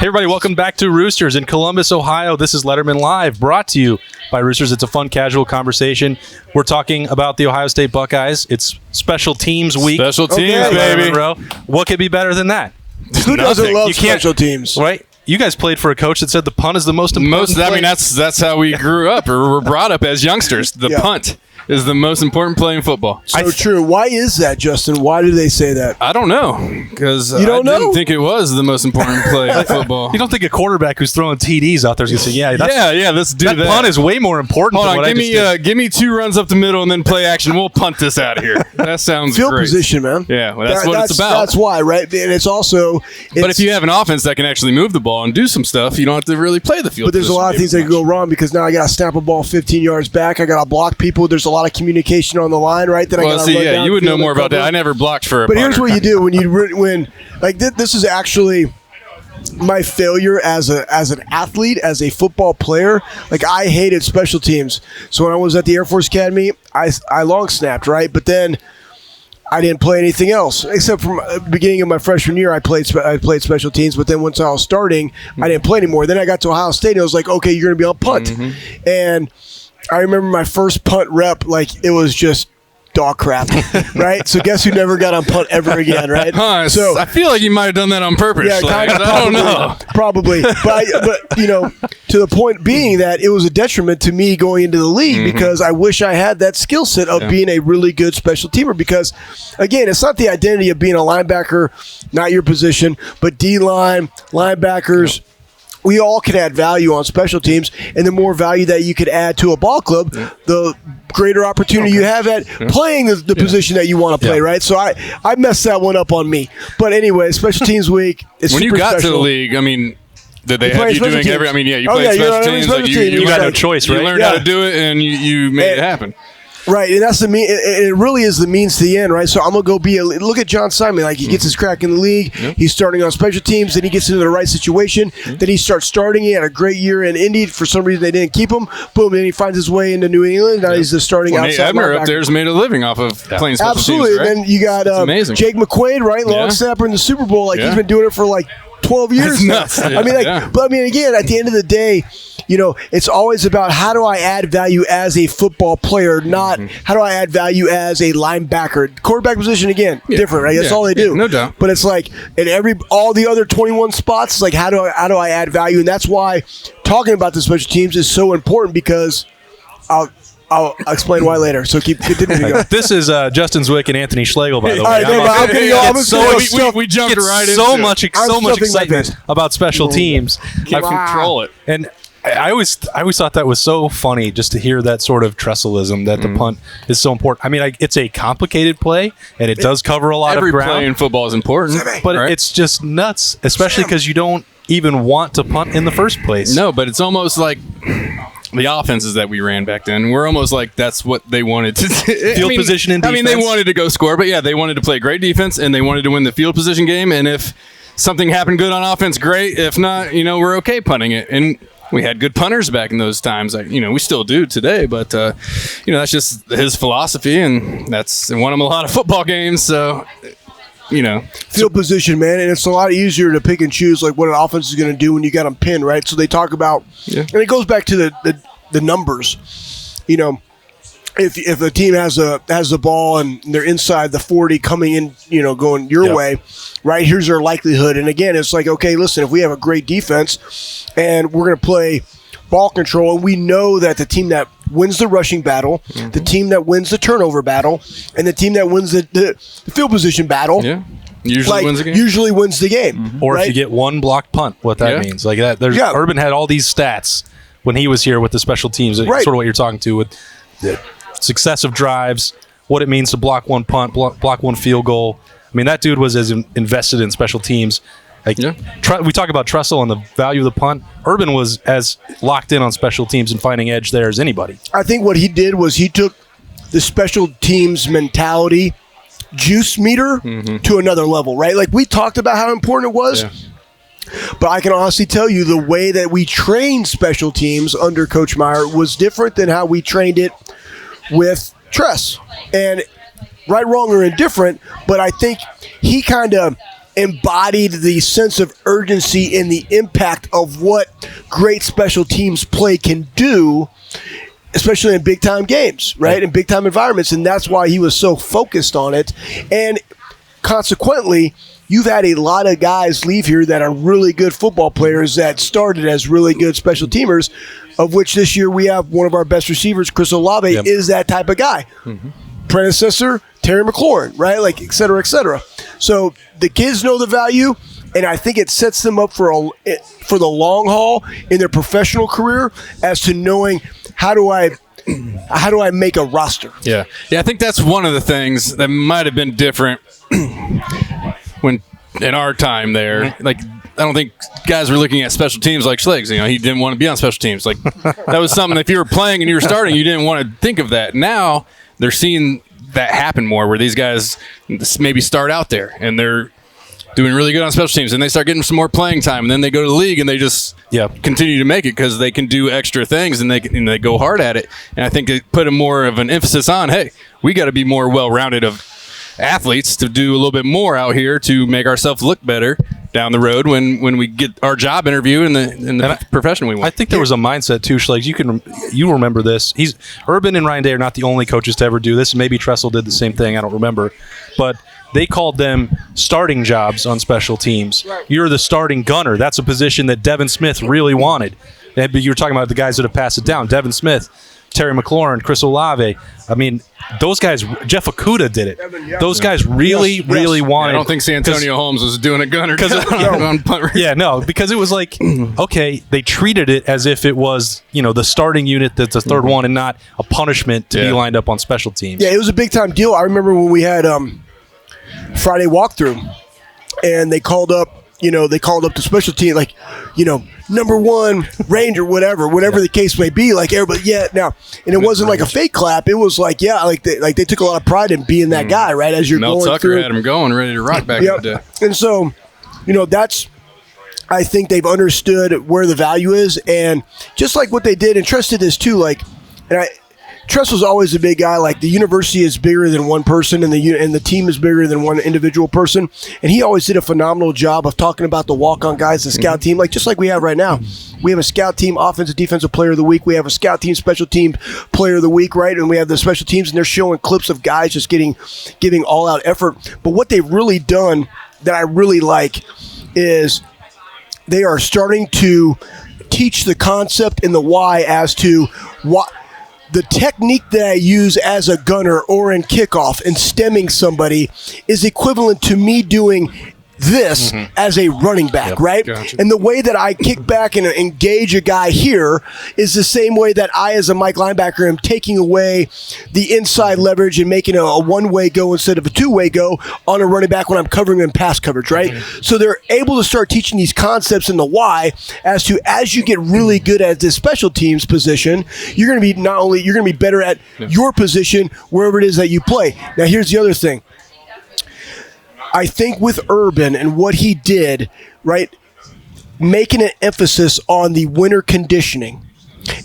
Hey, everybody, welcome back to Roosters in Columbus, Ohio. This is Lettermen Live, brought to you by Roosters. It's a fun, casual conversation. We're talking about the Ohio State Buckeyes. It's Special Teams Week. Special teams, baby. Row. What could be better than that? Who doesn't love special teams? Right? You guys played for a coach that said the punt is the most important play. I mean, that's how we grew up or were brought up as youngsters. The punt is the most important play in football. So true. Why is that, Justin? Why do they say that? I don't know, because I didn't think it was the most important play in football. You don't think a quarterback who's throwing TDs out there is going to say, let's do that. That punt is way more important than what I just did. Give me 2 runs up the middle and then play action. We'll punt this out of here. That sounds Field great. position, man. Yeah, well, that's what it's about. That's why, right? And it's also... But if you have an offense that can actually move the ball and do some stuff, you don't have to really play the field. But there's a lot of things that can go wrong because now I got to snap a ball 15 yards back. I got to block people. There's a lot of communication on the line, right? That you would know more about that. I never blocked for a But here's what you do when this is actually my failure as an athlete, as a football player. Like, I hated special teams. So when I was at the Air Force Academy, I long snapped, right? But then I didn't play anything else except from the beginning of my freshman year. I played special teams, but then once I was starting, I didn't play anymore. Then I got to Ohio State, and it was like, okay, you're going to be on punt, and I remember my first punt rep, like it was just dog crap, right? So guess who never got on punt ever again, right? So I feel like you might have done that on purpose. Yeah, I don't know. Probably. But to the point being that it was a detriment to me going into the league because I wish I had that skill set of being a really good special teamer because, again, it's not the identity of being a linebacker, not your position, but D-line, linebackers, we all can add value on special teams, and the more value that you could add to a ball club, the greater opportunity you have at playing the position that you want to play, right? So I messed that one up on me. But anyway, Special Teams Week is when super you got special. to the league, I mean, did they have you doing teams. every? I mean, you played special teams. Like you got no choice, right? You learned how to do it, and you made it happen. Right, and that's it really is the means to the end, right? So I'm going to go look at John Simon. Like, he gets his crack in the league. He's starting on special teams. Then he gets into the right situation. Then he starts starting. He had a great year in Indy. For some reason, they didn't keep him. Boom, then he finds his way into New England. Now he's just starting outside. Nate Ebner up there's made a living off of playing special Absolutely. teams, right? And then you got Jake McQuaid, right? Long snapper in the Super Bowl. Like, he's been doing it for like 12 years now. Nuts. But again, at the end of the day, it's always about how do I add value as a football player, not how do I add value as a linebacker. Quarterback position, again, different, right? That's all they do. No doubt. But it's like in all the other 21 spots, it's like how do I add value? And that's why talking about the special teams is so important because I'll explain why later. So continue to go. This is Justin Zwick and Anthony Schlegel, by the way. All right, we jumped right into so much excitement about special teams. Can't control it. And I always thought that was so funny just to hear that sort of trestleism that the punt is so important. I mean, it's a complicated play, and it does cover a lot of ground. Every play in football is important. But it's just nuts, especially because you don't even want to punt in the first place. No, but it's almost like the offenses that we ran back then, we're almost like that's what they wanted to do. Field position and defense. I mean, they wanted to go score, but they wanted to play great defense, and they wanted to win the field position game. And if something happened good on offense, great. If not, we're okay punting it. And we had good punters back in those times. Like, we still do today, but that's just his philosophy, and won him a lot of football games. So, field position, man, and it's a lot easier to pick and choose like what an offense is going to do when you got them pinned, right? So they talk about, and it goes back to the numbers. If a team has the ball and they're inside the 40 coming in, going your way, right? Here's their likelihood. And again, it's like, okay, listen, if we have a great defense and we're going to play ball control, and we know that the team that wins the rushing battle, the team that wins the turnover battle, and the team that wins the field position battle, usually wins the game. Or right? if you get one blocked punt, what that means. Like that. Urban had all these stats when he was here with the special teams. Right. Sort of what you're talking to with the successive drives, what it means to block one punt, block one field goal. I mean, that dude was as invested in special teams. We talk about Tressel and the value of the punt. Urban was as locked in on special teams and finding edge there as anybody. I think what he did was he took the special teams mentality juice meter to another level, right? Like, we talked about how important it was. But I can honestly tell you the way that we trained special teams under Coach Meyer was different than how we trained it with Tress. And right, wrong, or indifferent, but I think he kind of embodied the sense of urgency and the impact of what great special teams play can do, especially in big-time games, right? In big-time environments, and that's why he was so focused on it. And consequently, you've had a lot of guys leave here that are really good football players that started as really good special teamers, of which this year we have one of our best receivers, Chris Olave, is that type of guy. Predecessor, Terry McLaurin, right? Like, et cetera, et cetera. So the kids know the value, and I think it sets them up for the long haul in their professional career as to knowing how do I make a roster. Yeah. I think that's one of the things that might have been different when in our time there. Like, I don't think guys were looking at special teams like Schlegel. You know, he didn't want to be on special teams. Like, that was something, if you were playing and you were starting, you didn't want to think of that. Now they're seeing that happen more, where these guys maybe start out there and they're doing really good on special teams, and they start getting some more playing time, and then they go to the league and they just continue to make it because they can do extra things and they go hard at it. And I think it put a more of an emphasis on, hey, we got to be more well-rounded of athletes to do a little bit more out here to make ourselves look better down the road when we get our job interview in the profession we want. I think there was a mindset too, Schlegel. You remember this. Urban and Ryan Day are not the only coaches to ever do this. Maybe Tressel did the same thing. I don't remember, but they called them starting jobs on special teams. Right. You're the starting gunner. That's a position that Devin Smith really wanted. You were talking about the guys that have passed it down. Devin Smith, Terry McLaurin, Chris Olave. I mean, those guys, Jeff Okudah did it. Those guys really wanted. I don't think Santonio Holmes was doing a gunner on punt. Yeah, no, because it was like, okay, they treated it as if it was, the starting unit that's the third one and not a punishment to be lined up on special teams. Yeah, it was a big time deal. I remember when we had Friday walkthrough, and they called up the special team, like, number one Ranger, whatever the case may be, like everybody, now, and it wasn't like a fake clap. It was like, they took a lot of pride in being that guy, right? As you're Mel going Tucker through, had him going, ready to rock back in the day. And so, that's, I think they've understood where the value is, and just like what they did, and Tress did this too, Tress was always a big guy. Like, the university is bigger than one person, and the team is bigger than one individual person. And he always did a phenomenal job of talking about the walk-on guys, the scout team, just like we have right now. We have a scout team, offensive, defensive player of the week. We have a scout team, special team player of the week, right? And we have the special teams, and they're showing clips of guys just giving all-out effort. But what they've really done that I really like is they are starting to teach the concept and the why as to what – the technique that I use as a gunner or in kickoff and stemming somebody is equivalent to me doing this as a running back, right? Gotcha. And the way that I kick back and engage a guy here is the same way that I, as a Mike linebacker, am taking away the inside leverage and making a one-way go instead of a two-way go on a running back when I'm covering in pass coverage, right? So they're able to start teaching these concepts in the why as you get really good at this special teams position, you're going to be better at your position wherever it is that you play. Now, here's the other thing. I think with Urban and what he did, right, making an emphasis on the winter conditioning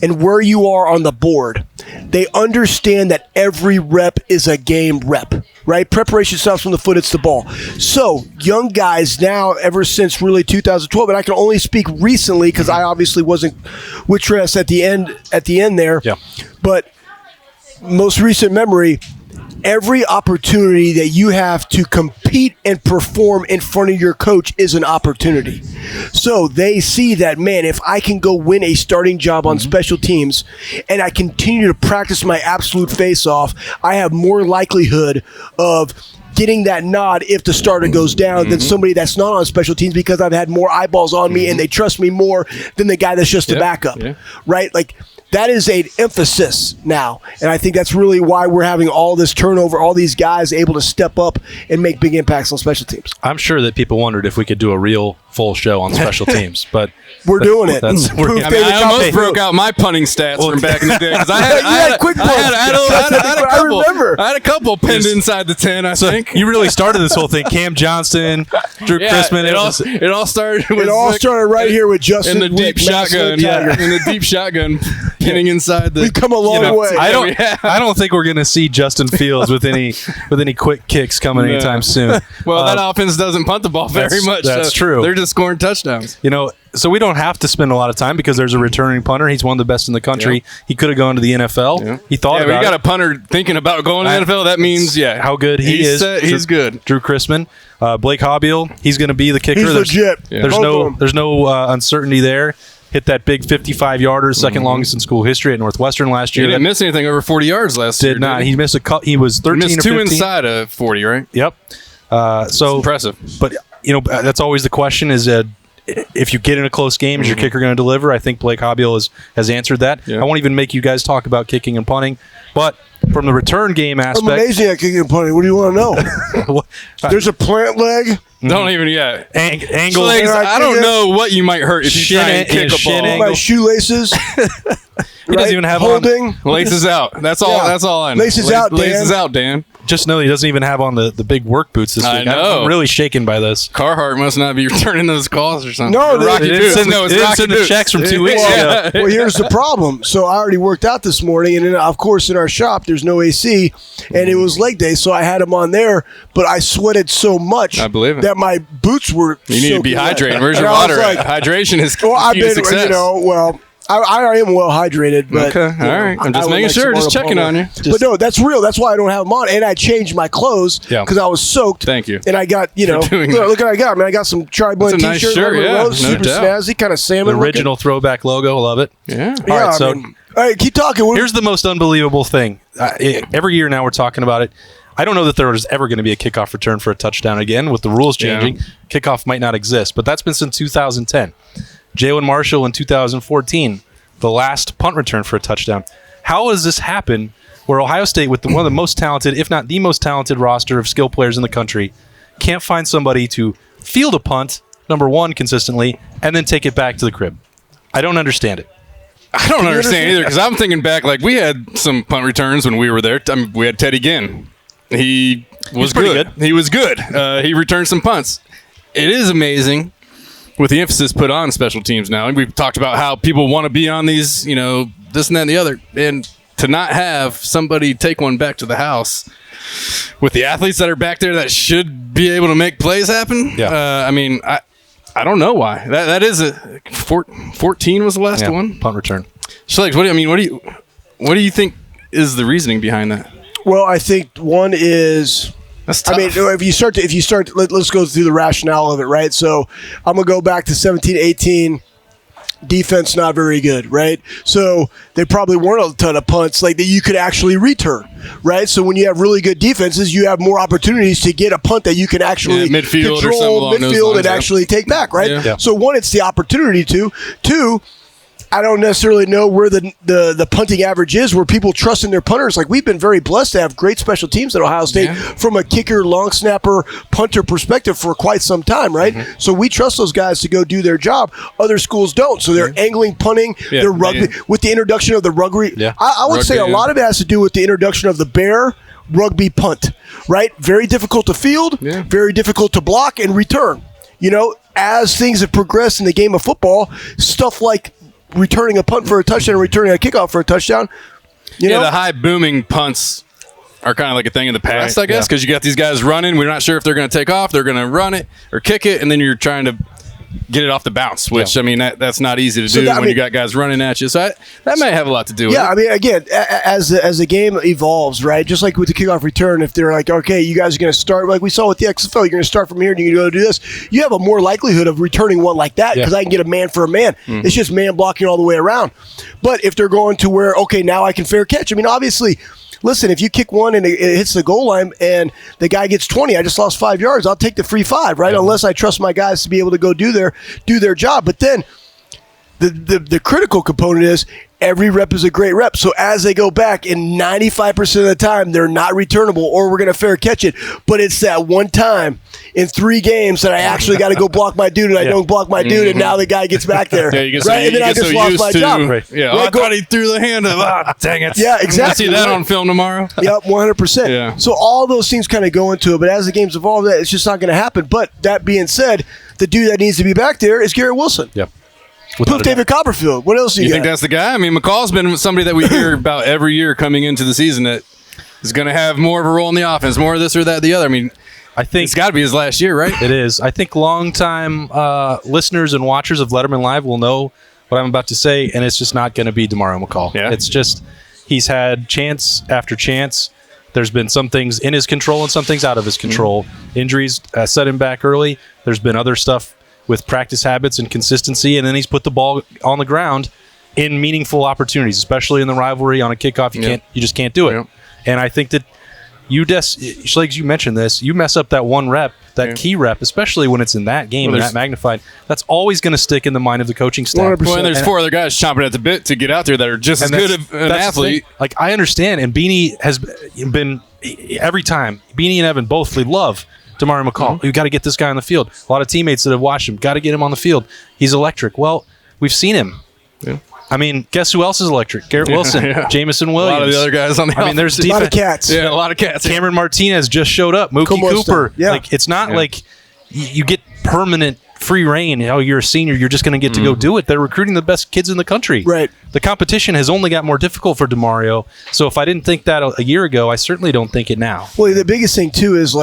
and where you are on the board, they understand that every rep is a game rep, right? Preparation starts from the foot, it's the ball. So young guys now, ever since really 2012, and I can only speak recently because I obviously wasn't with Tress at the end there, but most recent memory, every opportunity that you have to compete and perform in front of your coach is an opportunity. So they see that, man, if I can go win a starting job on special teams and I continue to practice my absolute face-off, I have more likelihood of getting that nod if the starter goes down than somebody that's not on special teams because I've had more eyeballs on me and they trust me more than the guy that's just a backup, right? Like, that is an emphasis now, and I think that's really why we're having all this turnover, all these guys able to step up and make big impacts on special teams. I'm sure that people wondered if we could do a real full show on special teams, but we're doing it. I almost broke out my punting stats from back in the day because I had a couple pinned inside the 10. I think you really started this whole thing. Cam Johnston, Drew Chrisman. It all started. It all started right here with Justin in the deep shotgun. In the deep shotgun. pinning inside the. We've come a long way. I don't think we're going to see Justin Fields with any quick kicks coming anytime soon. Well, that offense doesn't punt the ball very much. That's true. They're just scoring touchdowns. So we don't have to spend a lot of time because there's a returning punter. He's one of the best in the country. Yeah. He could have gone to the NFL. Yeah. He thought about it. When you got a punter thinking about going to the NFL, that means, how good he is. He's good. Drew Chrisman. Blake Hobbiel, he's going to be the kicker. He's legit. There's no uncertainty there. Hit that big 55-yarder, second longest in school history at Northwestern last year. He didn't miss anything over 40 yards last year. Did not. He missed a cut. He was 13 missed or 15. two inside of 40, right? Yep. So impressive. But that's always the question: is if you get in a close game, is your kicker going to deliver? I think Blake Hobbiel has answered that. Yeah. I won't even make you guys talk about kicking and punting, but from the return game aspect, I'm amazing at kicking and punting. What do you want to know? There's a plant leg. Don't even angle. I don't know what you might hurt if you try and kick a ball. My shoelaces. He doesn't even have holding. Laces out. That's all. Yeah. That's all I know. Laces out, Dan. Laces out, Dan. Just know he doesn't even have on the big work boots this week. I know. I'm really shaken by this. Carhartt must not be returning those calls or something. No, Rocky Boots. It's send the checks from 2 weeks ago. Well, here's the problem. So I already worked out this morning, and then, of course, in our shop, there's no AC, and it was leg day, so I had them on there, but I sweated so much that my boots were You need to be hydrated. Where's your water? Hydration is key to success. I am well hydrated, but okay, all right. I'm just making sure, just checking on you. But no, that's real. That's why I don't have them on, and I changed my clothes because I was soaked. Thank you. And I got look what I got. I got some Tri-Blend nice T-shirt, shirt, super snazzy, kind of salmon. The original throwback logo, love it. Yeah. All right, so all right, keep talking. Here's the most unbelievable thing. Every year now we're talking about it. I don't know that there is ever going to be a kickoff return for a touchdown again with the rules changing. Yeah. Kickoff might not exist, but that's been since 2010. Jalen Marshall in 2014. The last punt return for a touchdown. How has this happened where Ohio State, with one of the most talented, if not the most talented roster of skill players in the country, can't find somebody to field a punt, number one, consistently, and then take it back to the crib? I don't understand it. I don't understand either, because I'm thinking back, we had some punt returns when we were there. We had Teddy Ginn. He was good. He was good. He returned some punts. It is amazing with the emphasis put on special teams now. And we've talked about how people want to be on these, this and that and the other. And to not have somebody take one back to the house with the athletes that are back there that should be able to make plays happen. Yeah. I don't know why. That is 14 was the last one. Punt return. Schlegel, what do you think is the reasoning behind that? Well, I think one is, if you start, let's go through the rationale of it, right? So I'm going to go back to 17-18. Defense not very good, right? So they probably weren't a ton of punts that you could actually return, right? So when you have really good defenses, you have more opportunities to get a punt that you can actually midfield control and actually take back, right? Yeah. So one, it's the opportunity to. Two, I don't necessarily know where the punting average is, where people trust in their punters. We've been very blessed to have great special teams at Ohio State from a kicker, long snapper, punter perspective for quite some time, right? Mm-hmm. So we trust those guys to go do their job. Other schools don't. So they're angling, punting, they're rugby. with the introduction of the rugby. Yeah. I would say a lot of it has to do with the introduction of the bear rugby punt, right? Very difficult to field, very difficult to block and return. As things have progressed in the game of football, stuff like returning a punt for a touchdown and returning a kickoff for a touchdown. The high booming punts are kind of like a thing in the past, I guess, because you got these guys running. We're not sure if they're going to take off, they're going to run it or kick it, and then you're trying to get it off the bounce, which, that's not easy to do when you got guys running at you. So that might have a lot to do with it. Yeah, again, as the game evolves, right, just like with the kickoff return, if they're like, okay, you guys are going to start, like we saw with the XFL, you're going to start from here and you're going to go do this, you have a more likelihood of returning one like that because I can get a man for a man. Mm-hmm. It's just man blocking all the way around. But if they're going to where, okay, now I can fair catch. Obviously, listen, if you kick one and it hits the goal line and the guy gets 20, I just lost 5 yards, I'll take the free 5, right? Yeah. Unless I trust my guys to be able to go do their job. But then the critical component is every rep is a great rep. So as they go back, and 95% of the time, they're not returnable or we're going to fair catch it. But it's that one time in 3 games that I actually got to go block my dude and I don't block my dude, and now the guy gets back there. Yeah, you get and then I just lost my job. Right. Yeah, I thought he threw the hand up. Dang it. Yeah, exactly. See that on film tomorrow? Yep, 100%. Yeah. So all those things kind of go into it, but as the game's evolved, it's just not going to happen. But that being said, the dude that needs to be back there is Garrett Wilson. Yep. Poof David Copperfield. What else you think that's the guy? I mean, McCall's been somebody that we hear about every year coming into the season that is going to have more of a role in the offense, more of this or that, the other. I mean, I think it's got to be his last year, right? It is. I think longtime listeners and watchers of Lettermen Live will know what I'm about to say, and it's just not going to be Demario McCall. Yeah. It's just he's had chance after chance. There's been some things in his control and some things out of his control. Injuries set him back early. There's been other stuff with practice habits and consistency, and then he's put the ball on the ground in meaningful opportunities, especially in the rivalry on a kickoff. You just can't do it. And I think that Schlegel, you mentioned this. You mess up that one rep, that key rep, especially when it's in that game and that magnified. That's always going to stick in the mind of the coaching staff. 100%. Well, and there's 4 other guys chomping at the bit to get out there that are just as good of an athlete. Like, I understand, and Beanie has been every time. Beanie and Evan both love Demario McCall. You got to get this guy on the field. A lot of teammates that have watched him, got to get him on the field. He's electric. Well, we've seen him. Yeah. I mean, guess who else is electric? Garrett Wilson, Jamison Williams. A lot of the other guys on the offense. There's a lot of cats. Yeah, a lot of cats. Cameron Martinez just showed up. Mookie Cooper. Yeah. Like, it's not like you get permanent free reign. Oh, you're a senior. You're just going to get to go do it. They're recruiting the best kids in the country. Right. The competition has only got more difficult for Demario. So if I didn't think that a year ago, I certainly don't think it now. Well, the biggest thing, too, is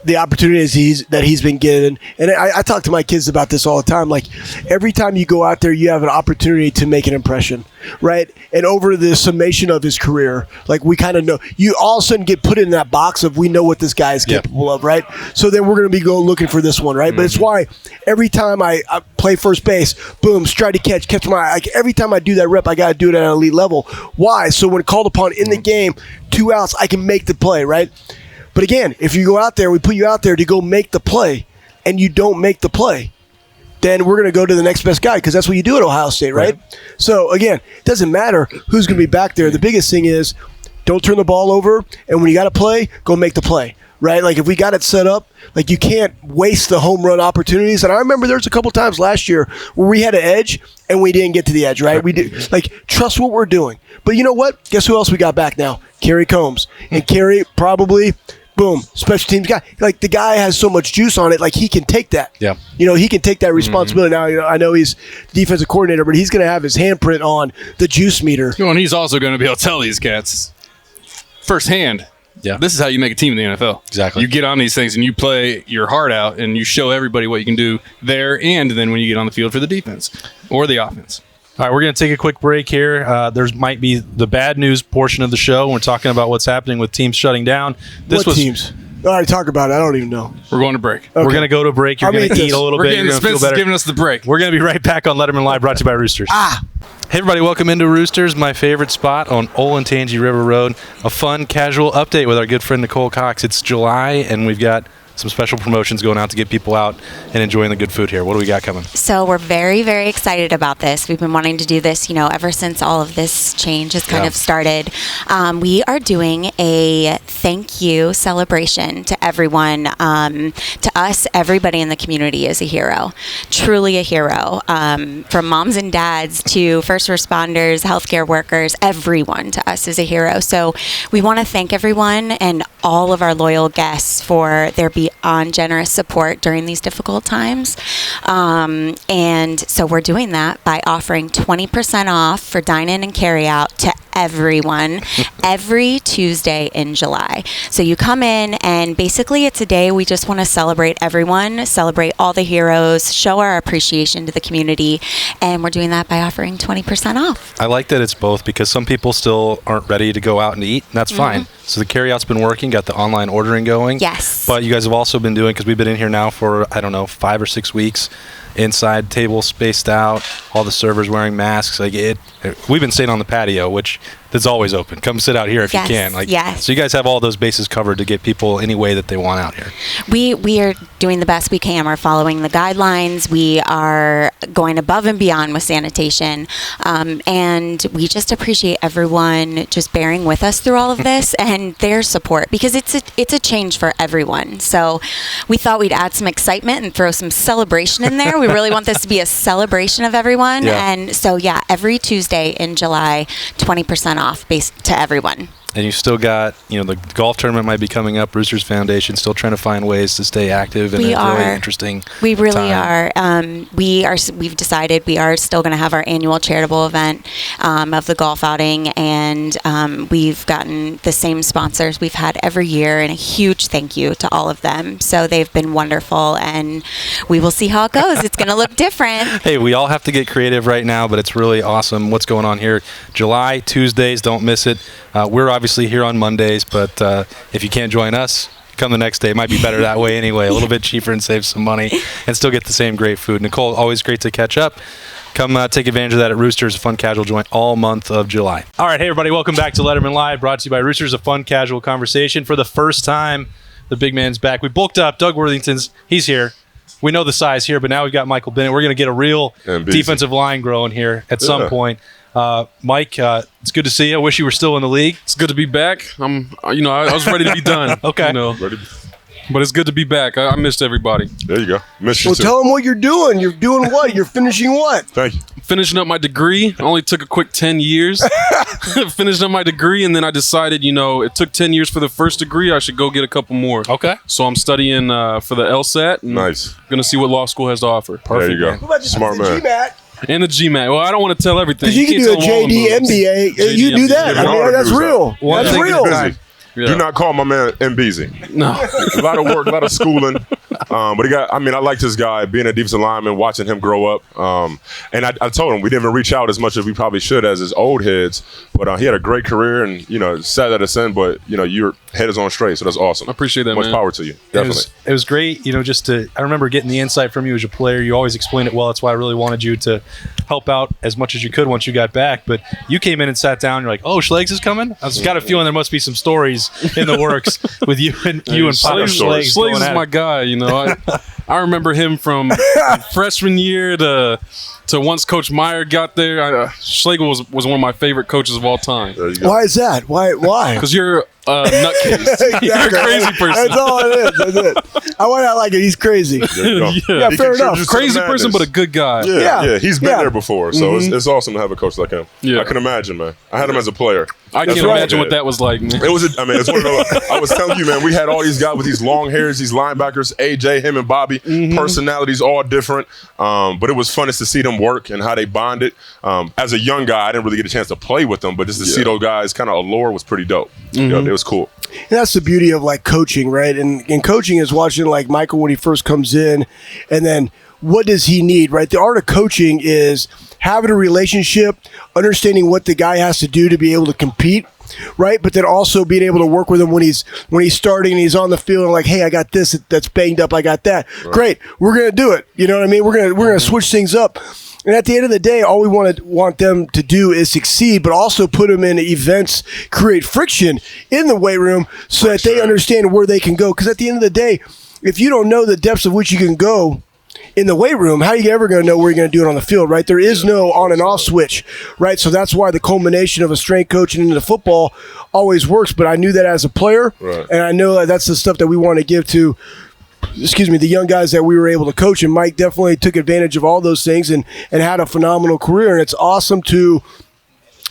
the opportunities that he's been given. And I talk to my kids about this all the time. Like, every time you go out there, you have an opportunity to make an impression, right? And over the summation of his career, like, we kind of know. You all of a sudden get put in that box of we know what this guy is capable of, right? So then we're going to be looking for this one, right? But it's why every time I play first base, boom, stride to catch my – like, every time I do that rep, I got to do it at an elite level. Why? So when called upon in the game, 2 outs, I can make the play, right? But again, if you go out there, we put you out there to go make the play, and you don't make the play, then we're going to go to the next best guy because that's what you do at Ohio State, right? So, again, it doesn't matter who's going to be back there. The biggest thing is don't turn the ball over, and when you got to play, go make the play, right? Like, if we got it set up, like, you can't waste the home run opportunities. And I remember there's a couple times last year where we had an edge, and we didn't get to the edge, right? We did, like, trust what we're doing. But you know what? Guess who else we got back now? Kerry Combs. And Kerry probably – boom, special teams guy. Like, the guy has so much juice on it, like, he can take that. Yeah. He can take that responsibility. Now, I know he's defensive coordinator, but he's going to have his handprint on the juice meter. And he's also going to be able to tell these cats firsthand, this is how you make a team in the NFL. Exactly. You get on these things and you play your heart out and you show everybody what you can do there and then when you get on the field for the defense or the offense. All right, we're going to take a quick break here. There might be the bad news portion of the show. We're talking about what's happening with teams shutting down. What teams? All right, talk about it. I don't even know. We're going to break. Okay. We're going to go to break. You're going to eat a little bit. You're going to feel better. Giving us the break. We're going to be right back on Lettermen Live, brought to you by Roosters. Hey, everybody, welcome into Roosters, my favorite spot on Olentangy River Road. A fun, casual update with our good friend Nicole Cox. It's July, and we've got some special promotions going out to get people out and enjoying the good food here. What do we got coming? So we're very, very excited about this. We've been wanting to do this, ever since all of this change has kind of started. We are doing a thank you celebration to everyone. To us, everybody in the community is a hero, truly a hero. From moms and dads to first responders, healthcare workers, everyone to us is a hero. So we want to thank everyone and all of our loyal guests for their beyond generous support during these difficult times. And so we're doing that by offering 20% off for dine-in and carry-out to everyone every Tuesday in July. So you come in and basically it's a day we just want to celebrate everyone, celebrate all the heroes, show our appreciation to the community, and we're doing that by offering 20% off. I like that it's both because some people still aren't ready to go out and eat, and that's fine. So the carry-out's been working, got the online ordering going. Yes. But you guys have also been doing, because we've been in here now for, 5 or 6 weeks, inside tables spaced out, all the servers wearing masks. We've been sitting on the patio, which is always open. Come sit out here if you can. So you guys have all those bases covered to get people any way that they want out here. We are doing the best we can. We're following the guidelines. We are going above and beyond with sanitation. And we just appreciate everyone just bearing with us through all of this and their support, because it's a change for everyone. So we thought we'd add some excitement and throw some celebration in there. We really want this to be a celebration of everyone. Yeah. And so, every Tuesday in July, 20% off based to everyone. And you still got, the golf tournament might be coming up. Roosters Foundation still trying to find ways to stay active in a really interesting We really time. are. We've decided we are still going to have our annual charitable event of the golf outing, and we've gotten the same sponsors we've had every year, and a huge thank you to all of them. So they've been wonderful, and we will see how it goes. It's going to look different. Hey, we all have to get creative right now, but it's really awesome what's going on here. July, Tuesdays, don't miss it. We're obviously here on Mondays, but if you can't join us, come the next day. It might be better that way anyway. A little bit cheaper and save some money and still get the same great food. Nicole, always great to catch up. Come take advantage of that at Roosters, a fun casual joint all month of July. All right, hey, everybody, welcome back to Lettermen Live, brought to you by Roosters, a fun casual conversation. For the first time, the big man's back. We bulked up. Doug Worthington's, he's here. We know the size here, but now we've got Michael Bennett. We're going to get a real defensive line growing here at some point. Mike, it's good to see you. I wish you were still in the league. It's good to be back. I was ready to be done. Okay. But it's good to be back. I missed everybody. There you go. Missed you Well, too. tell them what you're doing. You're doing what? You're finishing what? Thank you. Finishing up my degree. Only took a quick 10 years. Finishing up my degree, and then I decided, it took 10 years for the first degree. I should go get a couple more. Okay. So I'm studying for the LSAT. And Nice. Going to see what law school has to offer. There you go. What about Smart the man. GMAT? And the GMAT. Well, I don't want to tell everything. Because you can do a can't tell JD, all the moves. MBA. You do that. Yeah, I mean, that's real. One That's thing real. at a time. Yeah. Do not call my man MBZ. No. A lot of work, a lot of schooling. But I liked this guy, being a defensive lineman, watching him grow up. And I told him we didn't even reach out as much as we probably should as his old heads. But he had a great career, and, sad that it's in, but, your head is on straight, so that's awesome. I appreciate that, Much man. power to you. Definitely. It was great, I remember getting the insight from you as a player. You always explained it well. That's why I really wanted you to help out as much as you could once you got back. But you came in and sat down. You're like, oh, Schlegs is coming? I got a feeling there must be some stories in the works with you and Papa Schlegs. Schlegs is my guy, I remember him from freshman year to once Coach Meyer got there. Schlegel was one of my favorite coaches of all time. There you go. Why is that? Why? Because you're a nutcase. You're a crazy person. That's all it is. That's it. I want to like it. He's crazy. There you go. Yeah, He fair enough. contributes to the Crazy person, madness. but a good guy. Yeah. He's been there before, so it's awesome to have a coach like him. Yeah. I can imagine, man. I had him as a player. I That's can't what imagine did. what that was like, man. It was. It's one of those. I was telling you, man. We had all these guys with these long hairs, these linebackers, AJ, him and Bobby. Personalities all different, but it was fun to see them work and how they bonded. As a young guy, I didn't really get a chance to play with them, but just to see those guys kind of allure was pretty dope. It was cool. And that's the beauty of coaching, right? And coaching is watching Michael when he first comes in, and then what does he need, right? The art of coaching is having a relationship, understanding what the guy has to do to be able to compete, right? But then also being able to work with him when he's starting and he's on the field and hey, I got this that's banged up, I got that. Right. Great, we're gonna do it. You know what I mean? We're gonna switch things up. And at the end of the day, all we want them to do is succeed, but also put them in events, create friction in the weight room so that they understand where they can go. Because at the end of the day, if you don't know the depths of which you can go in the weight room, how are you ever going to know where you're going to do it on the field, right? There is no on and off switch, right? So that's why the culmination of a strength coach and into football always works. But I knew that as a player, and I know that's the stuff that we want to give to the young guys that we were able to coach, and Mike definitely took advantage of all those things and had a phenomenal career. And it's awesome to,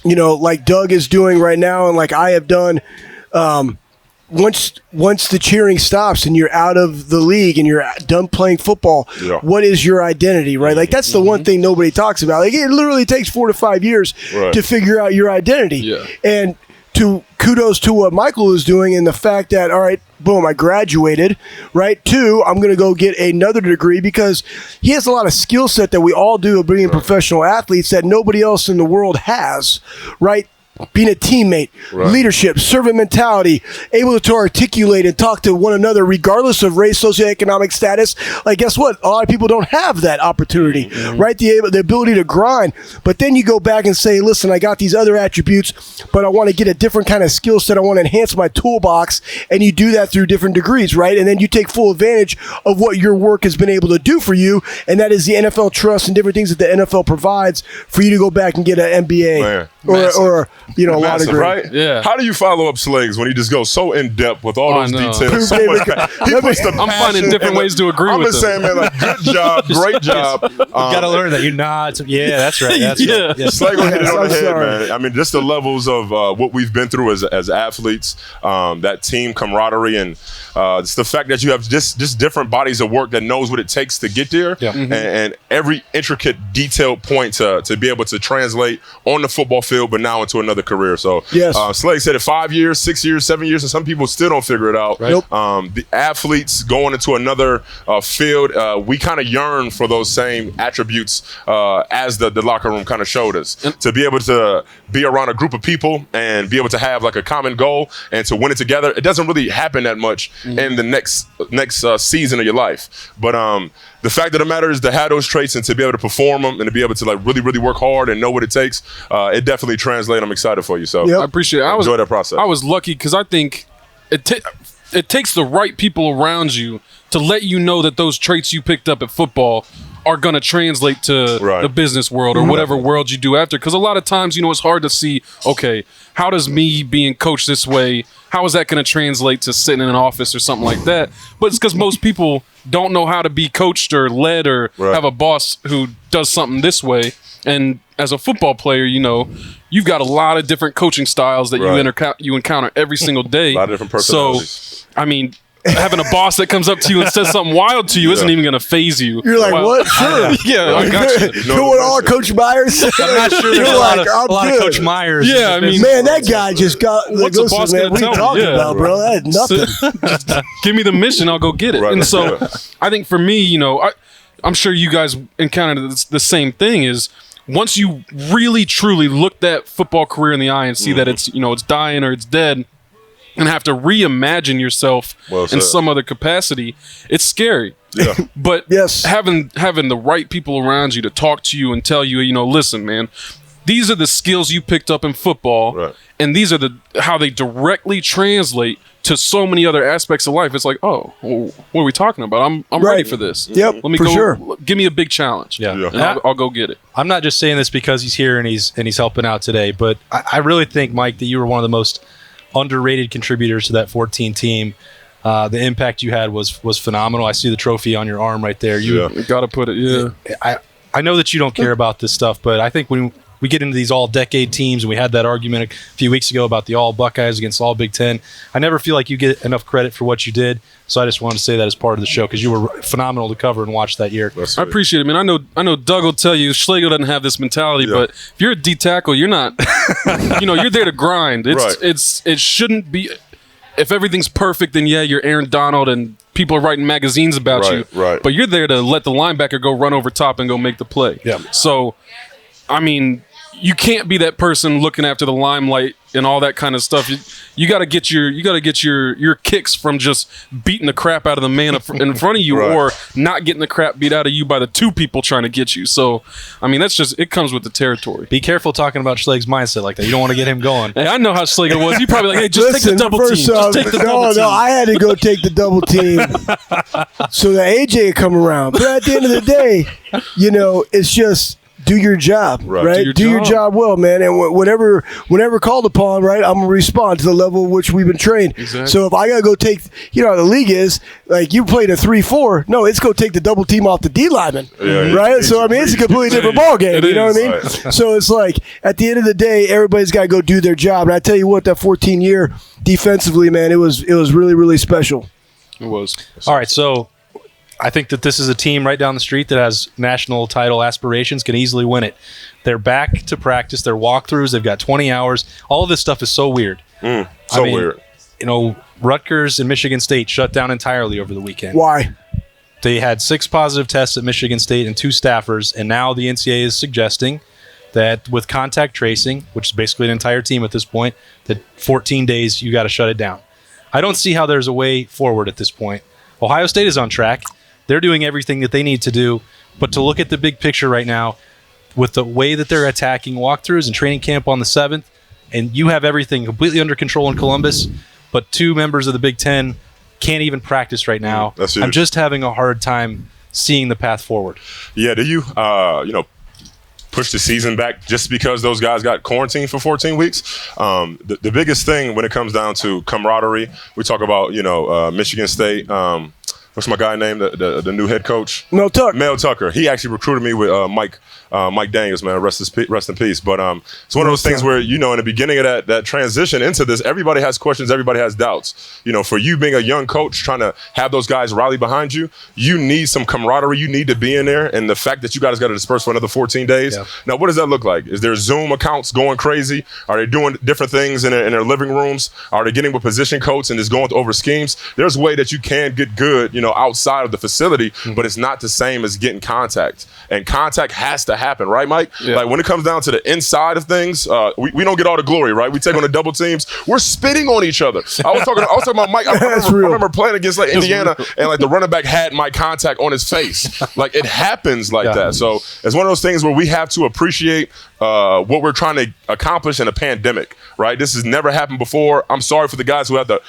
like Doug is doing right now and like I have done, once the cheering stops and you're out of the league and you're done playing football, what is your identity, right? That's the one thing nobody talks about. It literally takes 4 to 5 years to figure out your identity. Yeah. And kudos to what Michael is doing and the fact that, all right, boom, I graduated, right? 2, I'm going to go get another degree because he has a lot of skill set that we all do of being professional athletes that nobody else in the world has, right? Being a teammate, leadership, servant mentality, able to articulate and talk to one another regardless of race, socioeconomic status. Guess what? A lot of people don't have that opportunity, right? The ability to grind. But then you go back and say, listen, I got these other attributes, but I want to get a different kind of skill set. I want to enhance my toolbox. And you do that through different degrees, right? And then you take full advantage of what your work has been able to do for you. And that is the NFL trust and different things that the NFL provides for you to go back and get an MBA. Man. or a lot of Massive, great. right? Yeah. How do you follow up Schlegels when he just goes so in depth with all those know. details? So much I'm finding different ways to agree I'm with just saying, man, like, good job, great job. You got to learn that you're not. Yeah, that's right. That's Yeah. right. Yes. Schlegel hit it on I'm the head, sorry. man. I mean, just the levels of what we've been through as athletes, that team camaraderie, and it's the fact that you have just different bodies of work that knows what it takes to get there, Yeah. and every intricate, detailed point to be able to translate on the football field, but now into another career. So, Yes. Schlegel said it 5 years, 6 years, 7 years, and some people still don't figure it out. Right. Nope. The athletes going into another field, we kind of yearn for those same attributes as the locker room kind of showed us. To be able to be around a group of people and be able to have like a common goal and to win it together, it doesn't really happen that much in the next season of your life. But the fact of the matter is to have those traits and to be able to perform them and to be able to like really, really work hard and know what it takes, it definitely translates. I'm excited for you. So Yep. I appreciate it. enjoy that process. I was lucky because I think it takes the right people around you to let you know that those traits you picked up at football are going to translate to Right. the business world or whatever world you do after. Because a lot of times, it's hard to see, okay, how does me being coached this way, how is that going to translate to sitting in an office or something like that? But it's because most people don't know how to be coached or led or Right. have a boss who does something this way. And as a football player, you've got a lot of different coaching styles that Right. you encounter every single day. A lot of different personalities. So, I mean, having a boss that comes up to you and says something wild to you isn't even going to phase you. You're like, Well, what? Sure. Yeah, I got you. You know what all Coach Myers? I'm not sure there's You're a lot like, of I'm Coach good. Myers. Yeah, I mean- Man, that guy just got. What's a listen, boss man, gonna what are you tell me? talking Yeah. about, bro? That had nothing. Give me the mission, I'll go get it. Right. And so I think for me, I'm sure you guys encountered the same thing is once you really truly look that football career in the eye and see that it's dying or it's dead and have to reimagine yourself Well in said. some other capacity, it's scary. Yeah. But Yes. having the right people around you to talk to you and tell you, listen, man, these are the skills you picked up in football, Right. and these are how they directly translate to so many other aspects of life. It's like, oh, well, what are we talking about? I'm Right. ready for this. Yep, Let me for go. sure. Give me a big challenge. Yeah. And I'll go get it. I'm not just saying this because he's here and he's helping out today, but I really think, Mike, that you were one of the most underrated contributors to that 14 team. The impact you had was phenomenal. I see the trophy on your arm right there. You Got to put it. Yeah. I know that you don't care about this stuff, but I think when we get into these all-decade teams, and we had that argument a few weeks ago about the all Buckeyes against all Big Ten, I never feel like you get enough credit for what you did. So I just wanted to say that as part of the show because you were phenomenal to cover and watch that year. That's I it. appreciate it, man. I know Doug will tell you Schlegel doesn't have this mentality, Yeah. but if you're a D tackle, you're not. You're there to grind. Right. It shouldn't be. If everything's perfect, then yeah, you're Aaron Donald and people are writing magazines about Right, you. right. But you're there to let the linebacker go run over top and go make the play. Yeah. So, I mean, you can't be that person looking after the limelight and all that kind of stuff. You got to get your kicks from just beating the crap out of the man in front of you, Right. or not getting the crap beat out of you by the two people trying to get you. So, I mean, it comes with the territory. Be careful talking about Schlegel's mindset like that. You don't want to get him going. Hey, I know how Schlegel was. He probably like, hey, just Listen, take the double team. first Just off, take the double team. No, I had to go take the double team so that AJ would come around. But at the end of the day, it's just do your job, Right. right? Do your job well, man. And whenever called upon, right, I'm going to respond to the level at which we've been trained. Exactly. So if I got to go take, how the league is, like you played a 3-4, no, it's go take the double team off the D lineman, Yeah, right? So, I mean, it's a completely different ball game, It you know is. what I mean? Right. So it's like, at the end of the day, everybody's got to go do their job. And I tell you what, that 14-year defensively, man, it was really, really special. It was. All right, so I think that this is a team right down the street that has national title aspirations, can easily win it. They're back to practice, their walkthroughs, they've got 20 hours. All of this stuff is so weird. Weird. Rutgers and Michigan State shut down entirely over the weekend. Why? They had 6 positive tests at Michigan State and 2 staffers, and now the NCAA is suggesting that with contact tracing, which is basically an entire team at this point, that 14 days you got to shut it down. I don't see how there's a way forward at this point. Ohio State is on track. They're doing everything that they need to do, but to look at the big picture right now, with the way that they're attacking walkthroughs and training camp on the 7th, and you have everything completely under control in Columbus, but 2 members of the Big Ten can't even practice right now. That's huge. I'm just having a hard time seeing the path forward. Yeah, do you, push the season back just because those guys got quarantined for 14 weeks. The biggest thing when it comes down to camaraderie, we talk about, Michigan State. What's my guy name? The new head coach? Mel Tucker. He actually recruited me with Mike Daniels, man. Rest in peace. But it's one of those things where, in the beginning of that transition into this, everybody has questions, everybody has doubts. For you being a young coach, trying to have those guys rally behind you, you need some camaraderie. You need to be in there. And the fact that you guys got to disperse for another 14 days. Yeah. Now, what does that look like? Is there Zoom accounts going crazy? Are they doing different things in their living rooms? Are they getting with position coach and just going over schemes? There's a way that you can get good, outside of the facility, but it's not the same as getting contact. And contact has to happen, right, Mike? Yeah. Like when it comes down to the inside of things, we don't get all the glory, right? We take on the double teams. We're spitting on each other. I was talking about Mike. I remember playing against Indiana, and the running back had my contact on his face. It happens like that. So it's one of those things where we have to appreciate what we're trying to accomplish in a pandemic, right? This has never happened before. I'm sorry for the guys who have to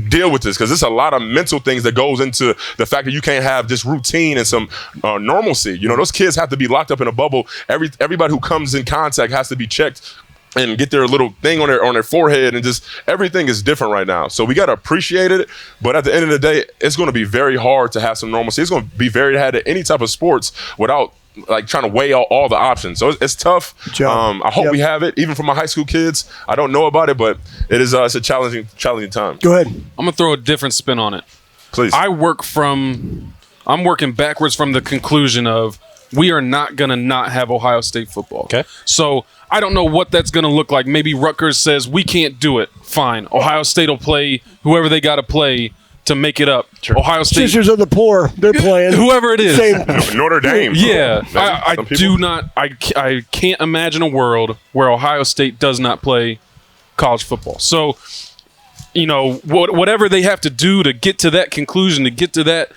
deal with this, because there's a lot of mental things that goes into the fact that you can't have this routine and some normalcy. Those kids have to be locked up in a bubble. Everybody who comes in contact has to be checked and get their little thing on their forehead, and just everything is different right now. So we got to appreciate it, but at the end of the day, it's going to be very hard to have some normalcy. It's going to be very hard at any type of sports without trying to weigh out all the options. So it's tough. I hope we have it, even for my high school kids. I don't know about it, but it is it's a challenging time. Go ahead. I'm gonna throw a different spin on it. Please. I'm working backwards from the conclusion of we are not gonna not have Ohio State football. Okay. So I don't know what that's gonna look like. Maybe Rutgers says we can't do it. Fine. Ohio State will play whoever they gotta play to make it up. Sure. Ohio State, Sisters of the Poor, they're playing. Whoever it is. Notre Dame. Yeah. I can't imagine a world where Ohio State does not play college football. So, whatever they have to do to get to that conclusion, to get to that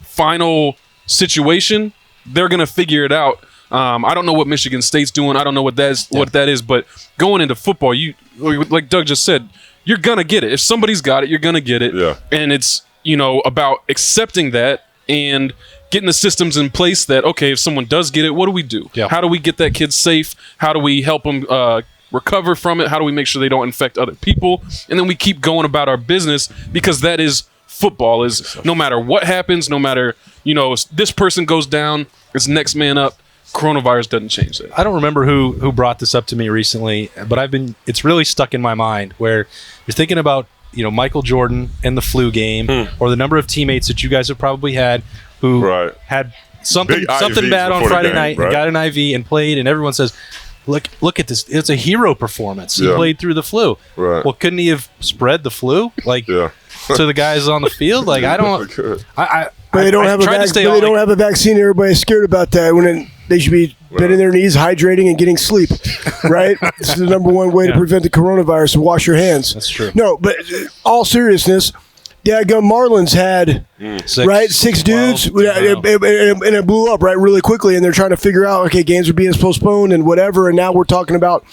final situation, they're going to figure it out. I don't know what Michigan State's doing. I don't know what that is, but going into football, like Doug just said, you're going to get it. If somebody's got it, you're going to get it. Yeah. And it's, about accepting that and getting the systems in place that, okay, if someone does get it, what do we do? Yeah. How do we get that kid safe? How do we help them recover from it? How do we make sure they don't infect other people? And then we keep going about our business, because that is football. Is no matter what happens, no matter, this person goes down, it's next man up. Coronavirus doesn't change that. I don't remember who brought this up to me recently, but it's really stuck in my mind, where you're thinking about, Michael Jordan and the flu game, or the number of teammates that you guys have probably had who had something bad on Friday night and got an IV and played, and everyone says, look at this, it's a hero performance. He played through the flu. Right. Well, couldn't he have spread the flu to the guys on the field? Like, I don't But they don't have a vaccine. Everybody's scared about that. When they should be bending their knees, hydrating, and getting sleep. Right? This is the number one way to prevent the coronavirus: to wash your hands. That's true. No, but all seriousness, dadgum Marlins had 6 dudes, and it blew up really quickly. And they're trying to figure out, okay, games are being postponed and whatever. And now we're talking about,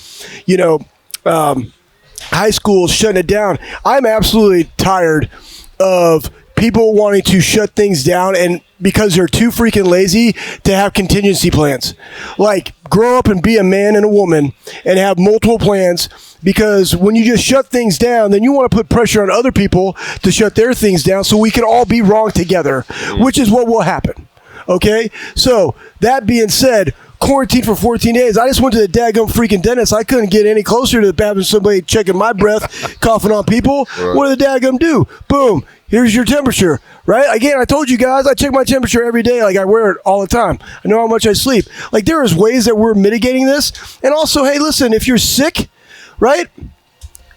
high schools shutting it down. I'm absolutely tired of people wanting to shut things down, and because they're too freaking lazy to have contingency plans. Like, grow up and be a man and a woman and have multiple plans, because when you just shut things down, then you want to put pressure on other people to shut their things down, so we can all be wrong together, which is what will happen. Okay? So, that being said, quarantine for 14 days. I just went to the daggum freaking dentist. I couldn't get any closer to having somebody checking my breath, coughing on people. Right. What did the daggum do? Boom. Here's your temperature, right? Again, I told you guys, I check my temperature every day. Like, I wear it all the time. I know how much I sleep. Like, there is ways that we're mitigating this. And also, hey, listen, if you're sick, right?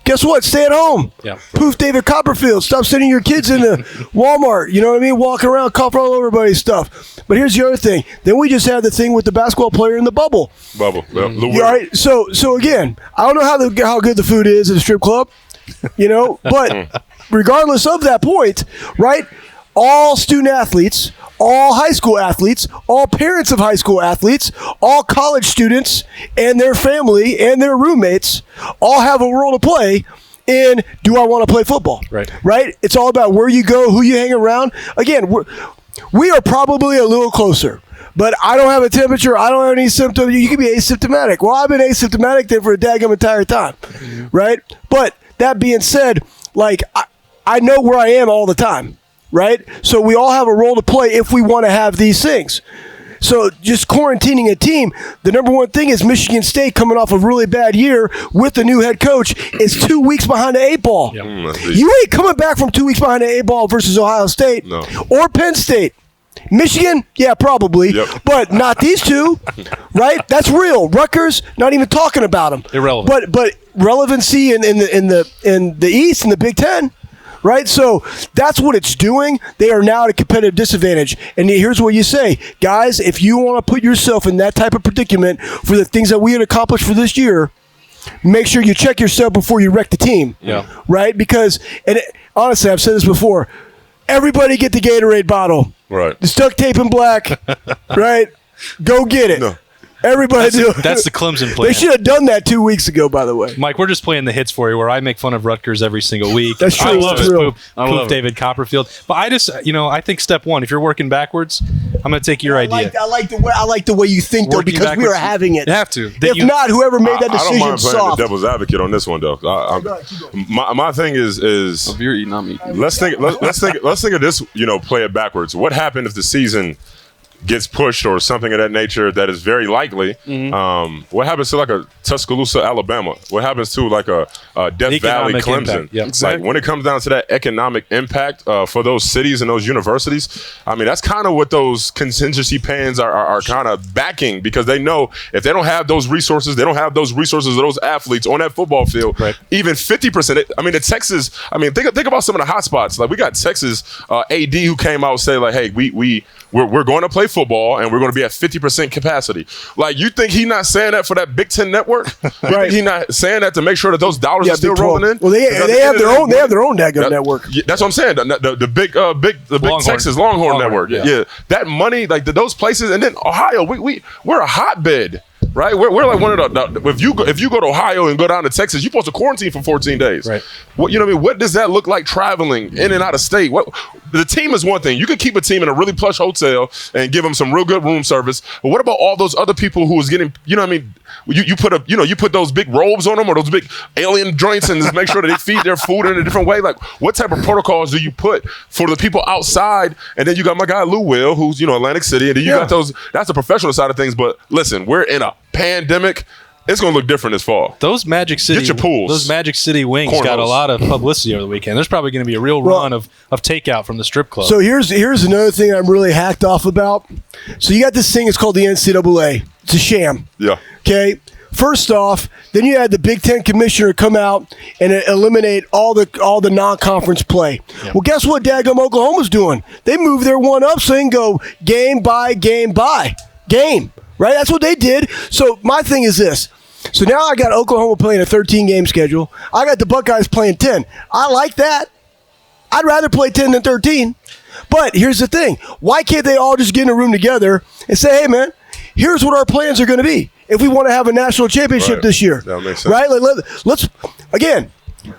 Guess what? Stay at home. Yeah. Poof, David Copperfield. Stop sending your kids into Walmart. You know what I mean? Walking around, coughing all over everybody's stuff. But here's the other thing. Then we just had the thing with the basketball player in the bubble. Yeah, all right. So again, I don't know how good the food is at a strip club, but regardless of that point, right? All student athletes, all high school athletes, all parents of high school athletes, all college students and their family and their roommates all have a role to play in, do I want to play football? Right? It's all about where you go, who you hang around. Again, we are probably a little closer. But I don't have a temperature. I don't have any symptoms. You can be asymptomatic. Well, I've been asymptomatic then for a daggum entire time, right? But that being said, like I know where I am all the time, right? So we all have a role to play if we want to have these things. So just quarantining a team, the number one thing is Michigan State coming off a really bad year with the new head coach is 2 weeks behind the 8 ball. Yep. You ain't coming back from 2 weeks behind the 8 ball versus Ohio State or Penn State. Michigan, yeah, probably, but not these two, right? That's real. Rutgers, not even talking about them. Irrelevant. But relevancy in the East and the Big Ten. Right? So that's what it's doing. They are now at a competitive disadvantage. And here's what you say. Guys, if you want to put yourself in that type of predicament for the things that we had accomplished for this year, make sure you check yourself before you wreck the team. Yeah. Right? Because, honestly, I've said this before, everybody get the Gatorade bottle. Right. It's duct tape in black. Right? Go get it. No. Everybody do it. That's the Clemson plan. They should have done that 2 weeks ago, by the way. Mike, we're just playing the hits for you where I make fun of Rutgers every single week. That's true. I love That's it. true. Poof David Copperfield. But I just, I think step one, if you're working backwards, I'm going to take your idea. I like the way you think, though, Working because we backwards. are having it. You have to. If not, whoever made that I don't decision mind playing soft. the devil's advocate on this one, though. My thing is If you're eating, I'm eating. let's think of this. Play it backwards. What happened if the season gets pushed or something of that nature that is very likely? What happens to like a Tuscaloosa, Alabama? What happens to like a Death Valley, Economic Clemson? impact. Yep. Like when it comes down to that economic impact for those cities and those universities, I mean, that's kind of what those contingency plans are kind of backing, because they know if they don't have those resources, they don't have those resources of those athletes on that football field. Right. Even 50%. I mean, the Texas. I mean, think about some of the hot spots. Like we got Texas AD who came out and say like, hey, we're going to play football and we're going to be at 50% capacity. Like, you think he's not saying that for that Big Ten network? Right. He's not saying that to make sure that those dollars are still rolling in? Well, they have their own. They have their own daggum network. Yeah, that's what I'm saying. The big Longhorn. Texas Longhorn network. Yeah. Yeah, that money, like those places, and then Ohio, we're a hotbed. Right, we're like one of the if you go to Ohio and go down to Texas, you're supposed to quarantine for 14 days. Right. What what I mean? What does that look like traveling in and out of state? What the team is one thing. You can keep a team in a really plush hotel and give them some real good room service. But what about all those other people who is getting? You put those big robes on them or those big alien joints and just make sure that they feed their food in a different way. Like, what type of protocols do you put for the people outside? And then you got my guy Lou Will, who's Atlantic City, and then you got those. That's the professional side of things. But listen, we're in a pandemic. It's going to look different this fall. Those Magic City, Get your pools. Those Magic City wings Cornholes. got a lot of publicity over the weekend. There's probably going to be a real run of takeout from the strip club. So here's another thing I'm really hacked off about. So you got this thing, it's called the NCAA. It's a sham. Yeah. Okay. First off, then you had the Big Ten commissioner come out and eliminate all the non-conference play. Yep. Well, guess what daggum Oklahoma's doing? They moved their one up so they can go game by game by game. Right? That's what they did. So my thing is this. So now I got Oklahoma playing a 13-game schedule. I got the Buckeyes playing 10. I like that. I'd rather play 10 than 13. But here's the thing. Why can't they all just get in a room together and say, hey, man, here's what our plans are going to be if we want to have a national championship this year? That makes sense. Right?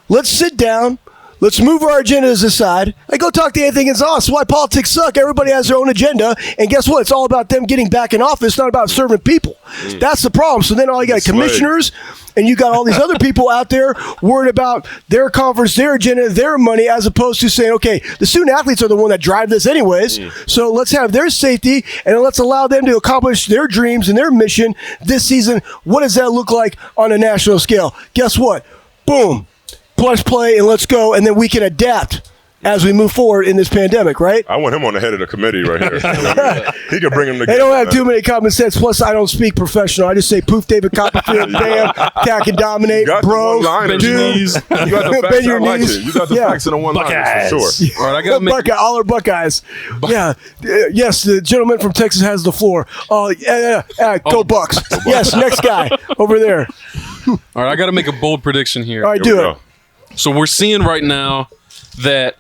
Let's sit down. Let's move our agendas aside and go talk to Anthony Gonzalez. That's why politics suck. Everybody has their own agenda. And guess what? It's all about them getting back in office, not about serving people. That's the problem. So then all you got commissioners and you got all these other people out there worried about their conference, their agenda, their money, as opposed to saying, okay, the student athletes are the one that drive this anyways. So let's have their safety and let's allow them to accomplish their dreams and their mission this season. What does that look like on a national scale? Guess what? Boom. Plus play and let's go, and then we can adapt as we move forward in this pandemic, right? I want him on the head of the committee right here. He can bring him together. They don't have too many common sense. Plus, I don't speak professional. I just say poof, David Copperfield, bam, attack and dominate, bro, dude. You got the facts. I like it. You got the facts in the one-liners for sure. All right, I got to make all our Buckeyes. Yes, the gentleman from Texas has the floor. Go Bucks. Yes, next guy over there. All right, I got to make a bold prediction here. All right, do it. So we're seeing right now that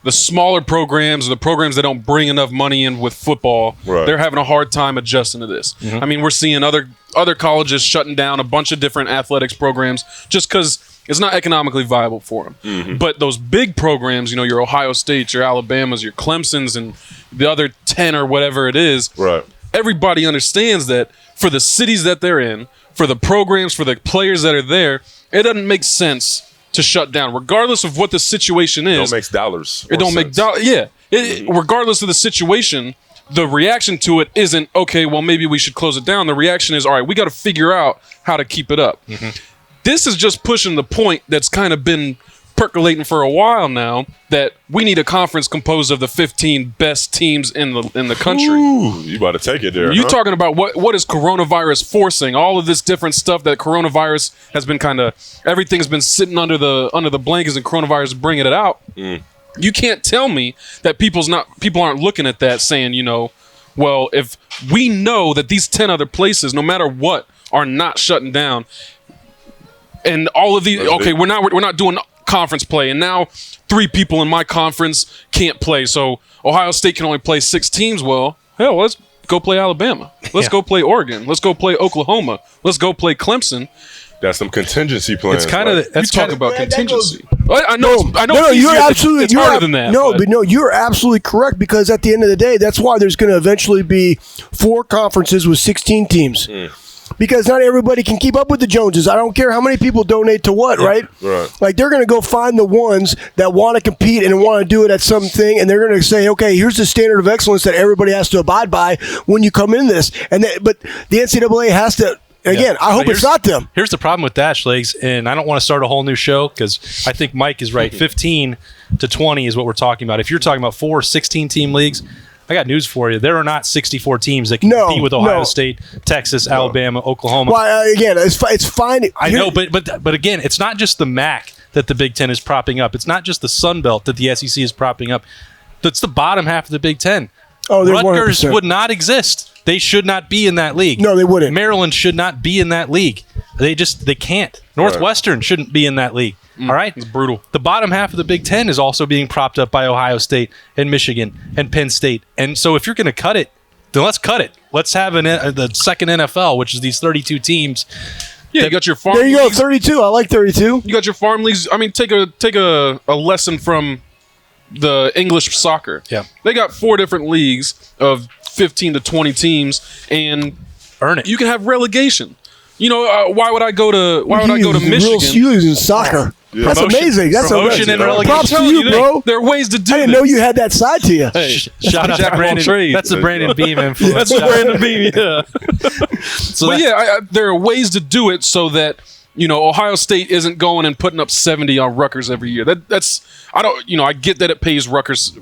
the smaller programs, the programs that don't bring enough money in with football, they're having a hard time adjusting to this. I mean, we're seeing other colleges shutting down a bunch of different athletics programs just because it's not economically viable for them. But those big programs, your Ohio States, your Alabamas, your Clemsons, and the other 10 or whatever it is, everybody understands that for the cities that they're in, for the programs, for the players that are there, it doesn't make sense to shut down, regardless of what the situation is. It don't make dollars. It don't make dollars. Yeah. Regardless of the situation, the reaction to it isn't, okay, well, maybe we should close it down. The reaction is, all right, we got to figure out how to keep it up. This is just pushing the point that's kind of been percolating for a while now, that we need a conference composed of the 15 best teams in the country. Ooh, you about to take it there. You're talking about what is coronavirus forcing? All of this different stuff that coronavirus has been everything's been sitting under the blankets, and coronavirus is bringing it out. You can't tell me that people aren't looking at that saying, well, if we know that these 10 other places, no matter what, are not shutting down, and all of these, okay, we're not doing conference play, and now 3 people in my conference can't play, so Ohio State can only play 6 teams. Well, hell, let's go play Alabama. Let's go play Oregon. Let's go play Oklahoma. Let's go play Clemson. That's some contingency plans. It's kind of that's talk about contingency. I know. You're absolutely. It's harder than that. No, you're absolutely correct, because at the end of the day, that's why there's going to eventually be 4 conferences with 16 teams. Because not everybody can keep up with the Joneses. I don't care how many people donate to what, right? Like, they're going to go find the ones that want to compete and want to do it at something, and they're going to say, okay, here's the standard of excellence that everybody has to abide by when you come in this. But the NCAA has to. Again, I hope it's not them. Here's the problem with that, Schlegs, and I don't want to start a whole new show, because I think Mike is right. 15 to 20 is what we're talking about. If you're talking about 4 16-team leagues, I got news for you. There are not 64 teams that can compete with Ohio State, Texas, Alabama, Oklahoma. Well, again, it's fine. I know, but again, it's not just the MAC that the Big Ten is propping up. It's not just the Sun Belt that the SEC is propping up. It's the bottom half of the Big Ten. Rutgers 100%. Would not exist. They should not be in that league. No, they wouldn't. Maryland should not be in that league. They can't. Northwestern shouldn't be in that league. All right? It's brutal. The bottom half of the Big Ten is also being propped up by Ohio State and Michigan and Penn State. And so if you're going to cut it, then let's cut it. Let's have the second NFL, which is these 32 teams. Yeah, you got your farm. There you go, 32. I like 32. You got your farm leagues. I mean, take a lesson from the English soccer. Yeah. They got 4 different leagues of 15 to 20 teams, and earn it. You can have relegation. Why would I go to Michigan? You lose in soccer. Yeah. That's amazing. That's promotion and relegation. Props to you, bro. There are ways to do I didn't know you had that side to you. Hey, shout out to Brandon. That's the Brandon Beam influence. That's the Brandon Beam, yeah. There are ways to do it so that Ohio State isn't going and putting up 70 on Rutgers every year. I get that it pays Rutgers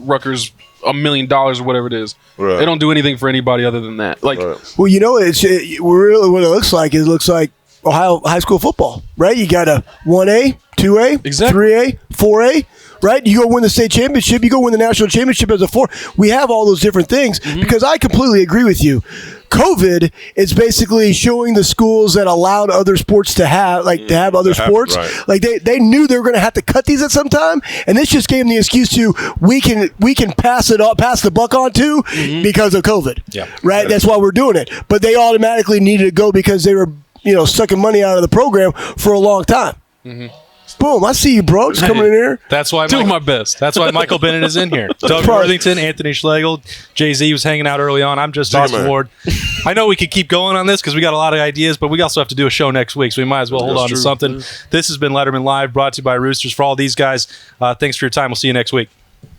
$1 million or whatever it is. Right. They don't do anything for anybody other than that. Like, well, it's really what it looks like. It looks like Ohio high school football, right? You got a 1A, 2A, exactly. 3A, 4A, right? You go win the state championship. You go win the national championship as a 4. We have all those different things because I completely agree with you. COVID is basically showing the schools that allowed other sports to have other sports. Right. Like they knew they were going to have to cut these at some time, and this just gave them the excuse to we can pass the buck on to because of COVID. Yeah. Right. Yeah. That's why we're doing it. But they automatically needed to go because they were sucking money out of the program for a long time. Boom! I see you, bro. Just coming in here. That's why doing my best. That's why Michael Bennett is in here. Doug Worthington, Anthony Schlegel, Jay-Z was hanging out early on. I'm just Austin Ward. I know we could keep going on this because we got a lot of ideas, but we also have to do a show next week, so we might as well hold on to something. This has been Lettermen Live, brought to you by Roosters. For all these guys, thanks for your time. We'll see you next week.